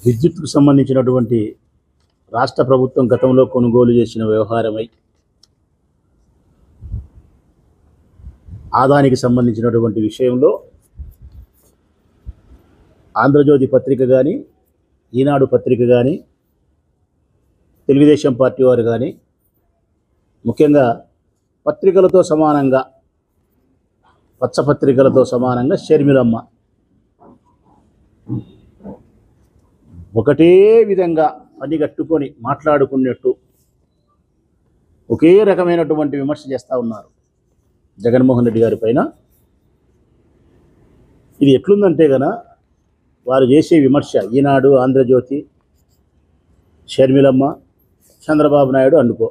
విద్యుత్కు సంబంధించినటువంటి రాష్ట్ర ప్రభుత్వం గతంలో కొనుగోలు చేసిన వ్యవహారమై ఆదానికి సంబంధించినటువంటి విషయంలో ఆంధ్రజ్యోతి పత్రిక కానీ, ఈనాడు పత్రిక కానీ, తెలుగుదేశం పార్టీ వారు కానీ, ముఖ్యంగా పత్రికలతో సమానంగా, పచ్చపత్రికలతో సమానంగా షర్మిలమ్మ ఒకటే విధంగా పనిగట్టుకొని మాట్లాడుకున్నట్టు ఒకే రకమైనటువంటి విమర్శ చేస్తూ ఉన్నారు జగన్మోహన్ రెడ్డి గారి పైన. ఇది ఎట్లుందంటే గన వారు చేసే విమర్శ ఈనాడు, ఆంధ్రజ్యోతి, షర్మిలమ్మ, చంద్రబాబు నాయుడు అనుకో,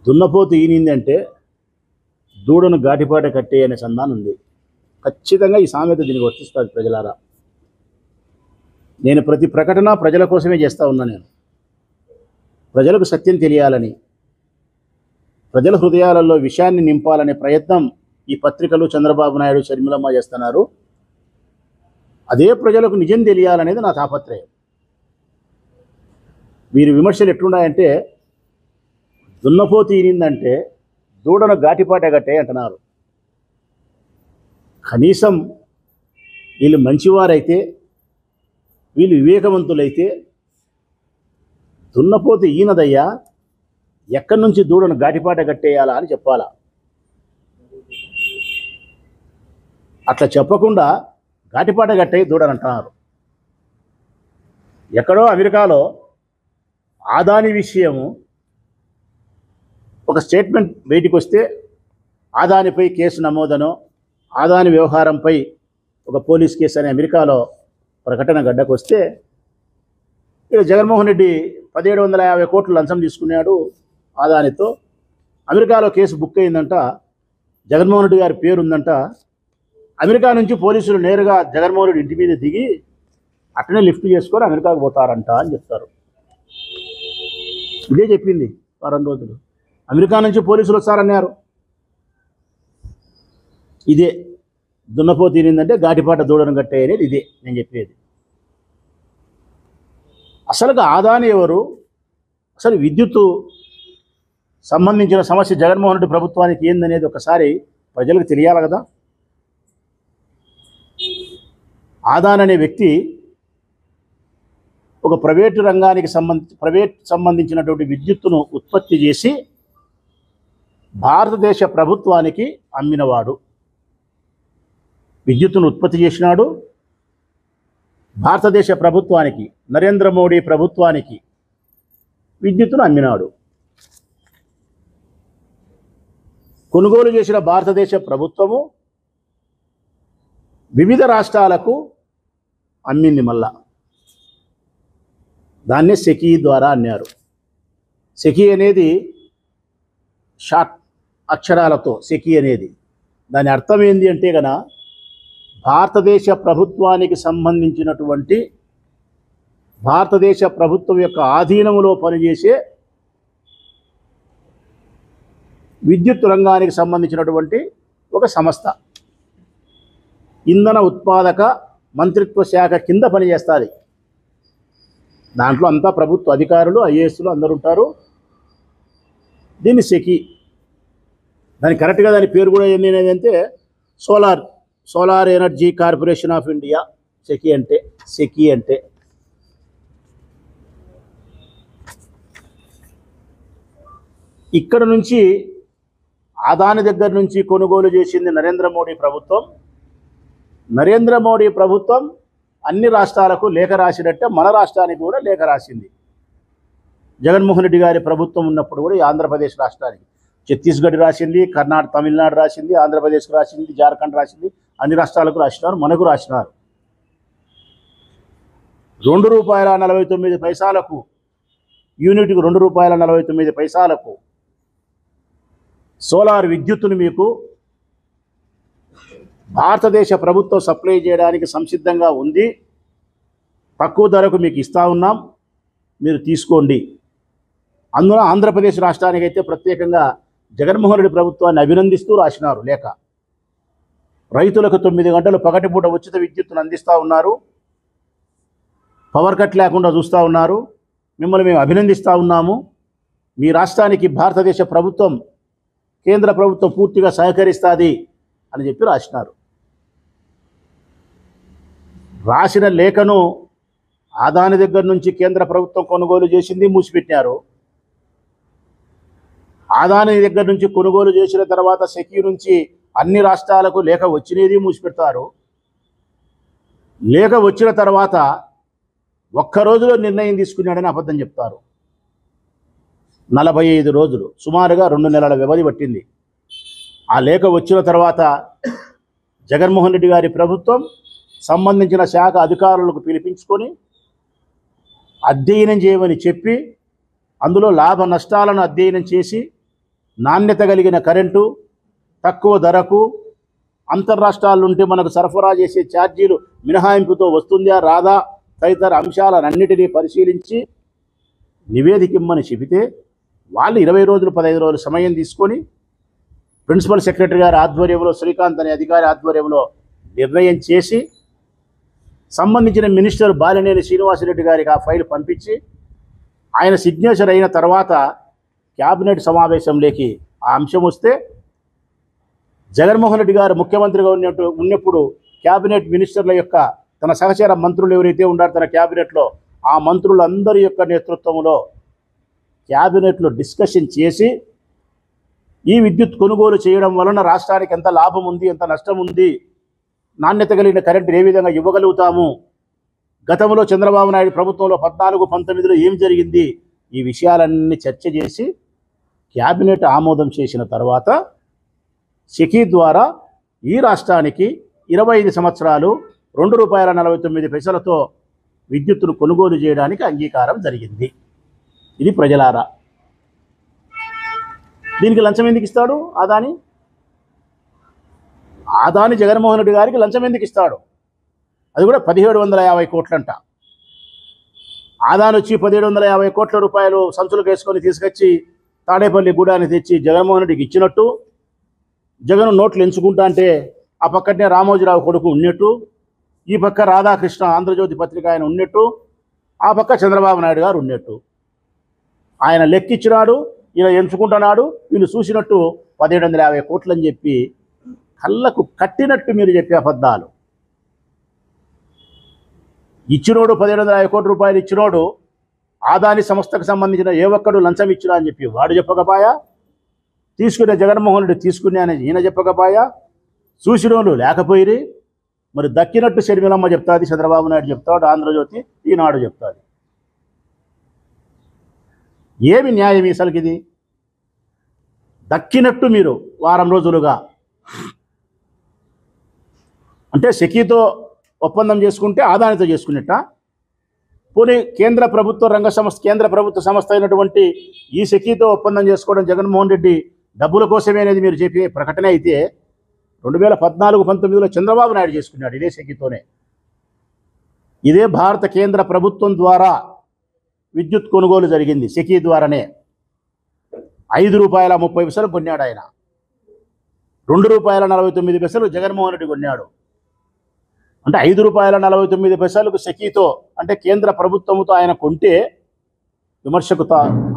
దున్నపోతు ఈనిందంటే దూడను ఘాటిపాట కట్టే అనే సంధానం ఉంది. ఖచ్చితంగా ఈ సామెత దీనికి వర్తిస్తుంది ప్రజలారా. నేను ప్రతి ప్రకటన ప్రజల కోసమే చేస్తూ ఉన్నా. నేను ప్రజలకు సత్యం తెలియాలని, ప్రజల హృదయాలలో విషయాన్ని నింపాలనే ప్రయత్నం ఈ పత్రికలు, చంద్రబాబు నాయుడు, షర్మిలమ్మ చేస్తున్నారు. అదే ప్రజలకు నిజం తెలియాలనేది నా తాపత్రయం. వీరి విమర్శలు ఎట్లున్నాయంటే దున్నపోతు ఈనిందంటే దూడను ఘాటిపాట కట్టే అంటున్నారు. కనీసం వీళ్ళు మంచివారైతే, వీళ్ళు వివేకవంతులైతే దున్నపోతు ఈనదయ్యా, ఎక్కడి నుంచి దూడను ఘాటిపాట కట్టేయాలా అని చెప్పాలా. అట్లా చెప్పకుండా ఘాటిపాట కట్టే దూడని అంటున్నారు. ఎక్కడో అమెరికాలో ఆదాని విషయము ఒక స్టేట్మెంట్ బయటికి వస్తే ఆదానిపై కేసు నమోదనో, ఆదాని వ్యవహారంపై ఒక పోలీస్ కేసు అని అమెరికాలో ప్రకటన గడ్డకు వస్తే, ఇక్కడ జగన్మోహన్ రెడ్డి 1750 కోట్లు లంచం తీసుకున్నాడు ఆదానితో. అమెరికాలో కేసు బుక్ అయిందంట, జగన్మోహన్ రెడ్డి గారి పేరు ఉందంట. అమెరికా నుంచి పోలీసులు నేరుగా జగన్మోహన్ రెడ్డి ఇంటి మీద దిగి అట్లనే లిఫ్ట్ చేసుకొని అమెరికాకు పోతారంట అని చెప్తారు. ఇదే చెప్పింది వారం రోజులు. అమెరికా నుంచి పోలీసులు వస్తారన్నారు. ఇదే దున్నపోతు తినిందంటే ఘాటిపాట దూడను కట్టే అనేది ఇదే నేను చెప్పేది. అసలుగా ఆదాని ఎవరు, అసలు విద్యుత్తు సంబంధించిన సమస్య జగన్మోహన్ రెడ్డి ప్రభుత్వానికి ఏందనేది ఒకసారి ప్రజలకు తెలియాలి కదా. ఆదాన్ అనే వ్యక్తి ఒక ప్రైవేటు రంగానికి సంబంధించినటువంటి విద్యుత్తును ఉత్పత్తి చేసి భారతదేశ ప్రభుత్వానికి అమ్మినవాడు. విద్యుత్తును ఉత్పత్తి చేసినాడు, భారతదేశ ప్రభుత్వానికి, నరేంద్ర మోడీ ప్రభుత్వానికి విద్యుత్తును అమ్మినాడు. కొనుగోలు చేసిన భారతదేశ ప్రభుత్వము వివిధ రాష్ట్రాలకు అమ్మింది. మళ్ళా దాన్నే సెకీ ద్వారా అన్నారు. సెకీ అనేది షార్ట్ అక్షరాలతో సెకీ అనేది దాని అర్థం ఏంది అంటే గన భారతదేశ ప్రభుత్వానికి సంబంధించినటువంటి, భారతదేశ ప్రభుత్వం యొక్క ఆధీనములో పనిచేసే విద్యుత్ రంగానికి సంబంధించినటువంటి ఒక సంస్థ. ఇంధన ఉత్పాదక మంత్రిత్వ శాఖ కింద పనిచేస్తుంది. దాంట్లో అంతా ప్రభుత్వ అధికారులు, ఐఏఎస్లు అందరూ ఉంటారు. దీన్ని సెకీ, దాని కరెక్ట్గా దాని పేరు కూడా ఏంటి అంటే solar energy corporation of India. SECI అంటే ఇక్కడ నుంచి ఆదాని దగ్గర నుంచి కొనుగోలు చేసింది నరేంద్ర మోడీ ప్రభుత్వం. నరేంద్ర మోడీ ప్రభుత్వం అన్ని రాష్ట్రాలకు లేఖ రాసినట్టే మన రాష్ట్రానికి కూడా లేఖ రాసింది. జగన్మోహన్ రెడ్డి గారి ప్రభుత్వం ఉన్నప్పుడు కూడా ఈ ఆంధ్రప్రదేశ్ రాష్ట్రానికి, ఛత్తీస్గఢ్ రాసింది, తమిళనాడు రాసింది, ఆంధ్రప్రదేశ్కు రాసింది, జార్ఖండ్ రాసింది, అన్ని రాష్ట్రాలకు రాసినారు, మనకు రాసినారు. ₹2.49 యూనిట్కు ₹2.49 సోలార్ విద్యుత్తును మీకు భారతదేశ ప్రభుత్వం సప్లై చేయడానికి సంసిద్ధంగా ఉంది. తక్కువ ధరకు మీకు ఇస్తా ఉన్నాం, మీరు తీసుకోండి. అందులో ఆంధ్రప్రదేశ్ రాష్ట్రానికి అయితే ప్రత్యేకంగా జగన్మోహన్ రెడ్డి ప్రభుత్వాన్ని అభినందిస్తూ రాసినారు లేఖ. రైతులకు 9 గంటలు పగటిపూట ఉచిత విద్యుత్తును అందిస్తూ ఉన్నారు. పవర్ కట్ లేకుండా చూస్తూ ఉన్నారు. మిమ్మల్ని మేము అభినందిస్తూ ఉన్నాము. మీ రాష్ట్రానికి భారతదేశ ప్రభుత్వం, కేంద్ర ప్రభుత్వం పూర్తిగా సహకరిస్తుంది అని చెప్పి రాసినారు. రాసిన లేఖను ఆదాని దగ్గర నుంచి కేంద్ర ప్రభుత్వం కొనుగోలు చేసింది, మూసిపెట్టారు. ఆదాని దగ్గర నుంచి కొనుగోలు చేసిన తర్వాత సెక్యూ నుంచి అన్ని రాష్ట్రాలకు లేఖ వచ్చినది, మూసిపెడతారు. లేఖ వచ్చిన తర్వాత ఒక్కరోజులో నిర్ణయం తీసుకున్నాడని అబద్ధం చెప్తారు. 45 రోజులు, సుమారుగా 2 నెలల వ్యవధి పట్టింది. ఆ లేఖ వచ్చిన తర్వాత జగన్మోహన్ రెడ్డి గారి ప్రభుత్వం సంబంధించిన శాఖ అధికారులకు పిలిపించుకొని అధ్యయనం చేయమని చెప్పి, అందులో లాభ నష్టాలను అధ్యయనం చేసి, నాణ్యత కలిగిన కరెంటు తక్కువ ధరకు అంతర్రాష్ట్రాల నుండి మనకు సరఫరా చేసే ఛార్జీలు మినహాయింపుతో వస్తుందా రాదా తదితర అంశాలన్నిటినీ పరిశీలించి నివేదిక ఇమ్మని చెబితే, వాళ్ళు 20 రోజులు 15 రోజులు సమయం తీసుకొని ప్రిన్సిపల్ సెక్రటరీ గారి ఆధ్వర్యంలో, శ్రీకాంత్ అనే అధికారి ఆధ్వర్యంలో నిర్ణయం చేసి సంబంధించిన మినిస్టర్ బాలినేని శ్రీనివాసరెడ్డి గారికి ఆ ఫైల్ పంపించి, ఆయన సిగ్నేచర్ అయిన తర్వాత క్యాబినెట్ సమావేశంలోకి ఆ అంశం వస్తే, జగన్మోహన్ రెడ్డి గారు ముఖ్యమంత్రిగా ఉన్నప్పుడు క్యాబినెట్ మినిస్టర్ల యొక్క తన సహచర మంత్రులు ఎవరైతే ఉన్నారో తన క్యాబినెట్లో, ఆ మంత్రులందరి యొక్క నేతృత్వంలో క్యాబినెట్లో డిస్కషన్ చేసి, ఈ విద్యుత్ కొనుగోలు చేయడం వలన రాష్ట్రానికి ఎంత లాభం ఉంది, ఎంత నష్టం ఉంది, నాణ్యత కలిగిన కరెంటు ఏ విధంగా ఇవ్వగలుగుతాము, గతంలో చంద్రబాబు నాయుడు ప్రభుత్వంలో 14-19లో ఏం జరిగింది, ఈ విషయాలన్నీ చర్చ చేసి క్యాబినెట్ ఆమోదం చేసిన తర్వాత సెకీ ద్వారా ఈ రాష్ట్రానికి 25 సంవత్సరాలు ₹2.49 విద్యుత్తును కొనుగోలు చేయడానికి అంగీకారం జరిగింది. ఇది ప్రజలారా. దీనికి లంచం ఎందుకు ఇస్తాడు ఆదాని? ఆదాని జగన్మోహన్ రెడ్డి గారికి లంచం ఎందుకు ఇస్తాడు? అది కూడా 1750 కోట్లంట. ఆదాని వచ్చి 1750 కోట్ల రూపాయలు సంచులకు వేసుకొని తీసుకొచ్చి తాడేపల్లి గూడాన్ని తెచ్చి జగన్మోహన్ రెడ్డికి ఇచ్చినట్టు, జగన్ నోట్లు ఎంచుకుంటా అంటే ఆ పక్కనే రామోజీరావు కొడుకు ఉన్నట్టు, ఈ పక్క రాధాకృష్ణ ఆంధ్రజ్యోతి పత్రిక ఆయన ఉన్నట్టు, ఆ పక్క చంద్రబాబు నాయుడు గారు ఉన్నట్టు. ఆయన లెక్కిచ్చినాడు, ఈయన ఎంచుకుంటున్నాడు, వీళ్ళు చూసినట్టు 1750 కోట్లు అని చెప్పి కళ్ళకు కట్టినట్టు మీరు చెప్పే అబద్ధాలు. ఇచ్చినోడు 1750 కోట్ల రూపాయలు ఇచ్చినోడు ఆదాని సంస్థకు సంబంధించిన ఏ ఒక్కడు లంచం ఇచ్చినా అని చెప్పి వాడు చెప్పకపోయా, తీసుకునే జగన్మోహన్ రెడ్డి తీసుకునే అని ఈయన చెప్పకపోయా, చూసినోళ్ళు లేకపోయిరి. మరి దక్కినట్టు షర్మిలమ్మ చెప్తాది, చంద్రబాబు నాయుడు చెప్తాడు, ఆంధ్రజ్యోతి ఈనాడు చెప్తాది. ఏమి న్యాయం అసలుకి ఇది? దక్కినట్టు మీరు వారం రోజులుగా అంటే సెకీతో ఒప్పందం చేసుకుంటే ఆదానితో చేసుకున్నట్ట. పోనీ కేంద్ర ప్రభుత్వ సంస్థ అయినటువంటి ఈ సెకీతో ఒప్పందం చేసుకోవడం జగన్మోహన్ రెడ్డి డబ్బుల కోసమే అనేది మీరు చెప్పే ప్రకటన అయితే 2014-19లో చంద్రబాబు నాయుడు చేసుకున్నాడు ఇదే సెకీతోనే. ఇదే భారత కేంద్ర ప్రభుత్వం ద్వారా విద్యుత్ కొనుగోలు జరిగింది, సెకీ ద్వారానే. ₹5.30 కొన్నాడు ఆయన, ₹2.49 జగన్మోహన్ రెడ్డి కొన్నాడు. అంటే ₹5.49 సెకీతో, అంటే కేంద్ర ప్రభుత్వంతో ఆయన కొంటే విమర్శకు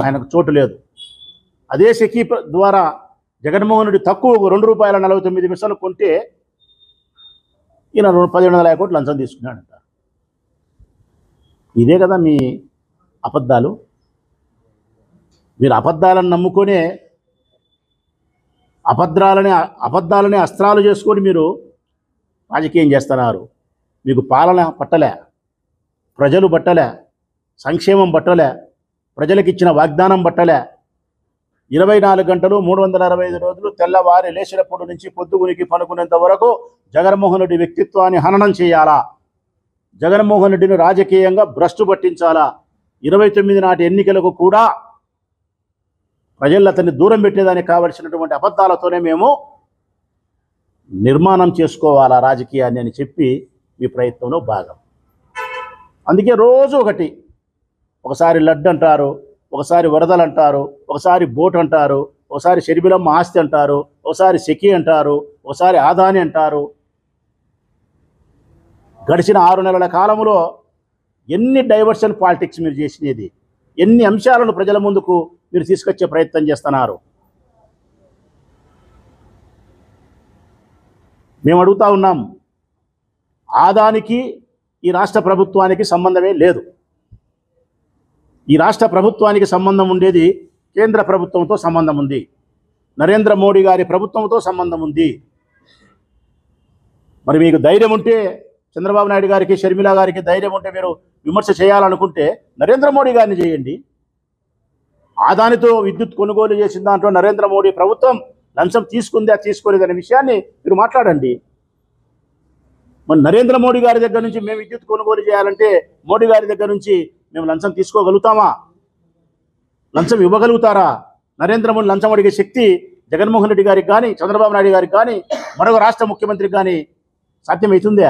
ఆయనకు చోటు లేదు. అదే సెకీ ద్వారా జగన్మోహన్ రెడ్డి తక్కువ ₹2.49 కొంటే ఈయన 1750 కోట్లు లంచం తీసుకున్నాడంట. ఇదే కదా మీ అబద్ధాలు. మీరు అబద్ధాలను నమ్ముకొనే అబద్ధాలని అస్త్రాలు చేసుకొని మీరు రాజకీయం చేస్తున్నారు. మీకు పాలన పట్టలే, ప్రజలు పట్టలే, సంక్షేమం పట్టలే, ప్రజలకు ఇచ్చిన వాగ్దానం పట్టలే. 24 గంటలు 365 రోజులు తెల్లవారి లేచినప్పటి నుంచి పొద్దుగునికి పనుకునేంత వరకు జగన్మోహన్ రెడ్డి వ్యక్తిత్వాన్ని హననం చేయాలా, జగన్మోహన్ రెడ్డిని రాజకీయంగా భ్రష్టు పట్టించాలా. 29 నాటి ఎన్నికలకు కూడా ప్రజలు అతన్ని దూరం పెట్టేదానికి కావలసినటువంటి అబద్ధాలతోనే మేము నిర్మాణం చేసుకోవాలా రాజకీయాన్ని అని చెప్పి మీ ప్రయత్నంలో భాగం. అందుకే రోజు ఒకసారి లడ్డు అంటారు, ఒకసారి వరదలు అంటారు, ఒకసారి బోట్ అంటారు, ఒకసారి షర్మిలమ్మ ఆస్తి అంటారు, ఒకసారి సెకీ అంటారు, ఒకసారి ఆదాని అంటారు. గడిచిన 6 నెలల కాలంలో ఎన్ని డైవర్షన్ పాలిటిక్స్ మీరు చేసినది, ఎన్ని అంశాలను ప్రజల ముందుకు మీరు తీసుకొచ్చే ప్రయత్నం చేస్తున్నారు. మేము అడుగుతా ఉన్నాం, ఆదానికి ఈ రాష్ట్ర ప్రభుత్వానికి సంబంధమే లేదు. ఈ రాష్ట్ర ప్రభుత్వానికి సంబంధం ఉండేది కేంద్ర ప్రభుత్వంతో సంబంధం ఉంది, నరేంద్ర మోడీ గారి ప్రభుత్వంతో సంబంధం ఉంది. మరి మీకు ధైర్యం ఉంటే, చంద్రబాబు నాయుడు గారికి, షర్మిల గారికి ధైర్యం ఉంటే మీరు విమర్శ చేయాలనుకుంటే నరేంద్ర మోడీ గారిని చేయండి. ఆదానితో విద్యుత్ కొనుగోలు చేసిన దాంట్లో నరేంద్ర మోడీ ప్రభుత్వం లంచం తీసుకుందా తీసుకోలేదనే విషయాన్ని మీరు మాట్లాడండి. మరి నరేంద్ర మోడీ గారి దగ్గర నుంచి మేము విద్యుత్ కొనుగోలు చేయాలంటే మోడీ గారి దగ్గర నుంచి మేము లంచం తీసుకోగలుగుతామా? లంచం ఇవ్వగలుగుతారా? నరేంద్ర మోడీ లంచం అడిగే శక్తి జగన్మోహన్ రెడ్డి గారికి కానీ, చంద్రబాబు నాయుడు గారికి కానీ, మరొక రాష్ట్ర ముఖ్యమంత్రికి కానీ సాధ్యమవుతుందే?